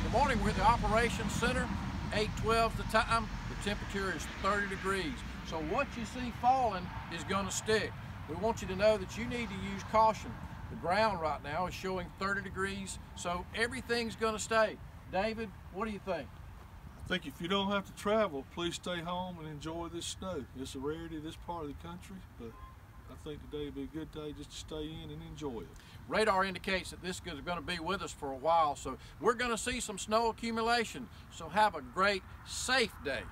Good morning, we're at the Operations Center, 8:12 the time. The temperature is 30 degrees. So what you see falling is gonna stick. We want you to know that you need to use caution. The ground right now is showing 30 degrees, so everything's gonna stay. David, what do you think? I think if you don't have to travel, please stay home and enjoy this snow. It's a rarity in this part of the country, but I think today would be a good day just to stay in and enjoy it. Radar indicates that this is going to be with us for a while, so we're going to see some snow accumulation. So have a great, safe day.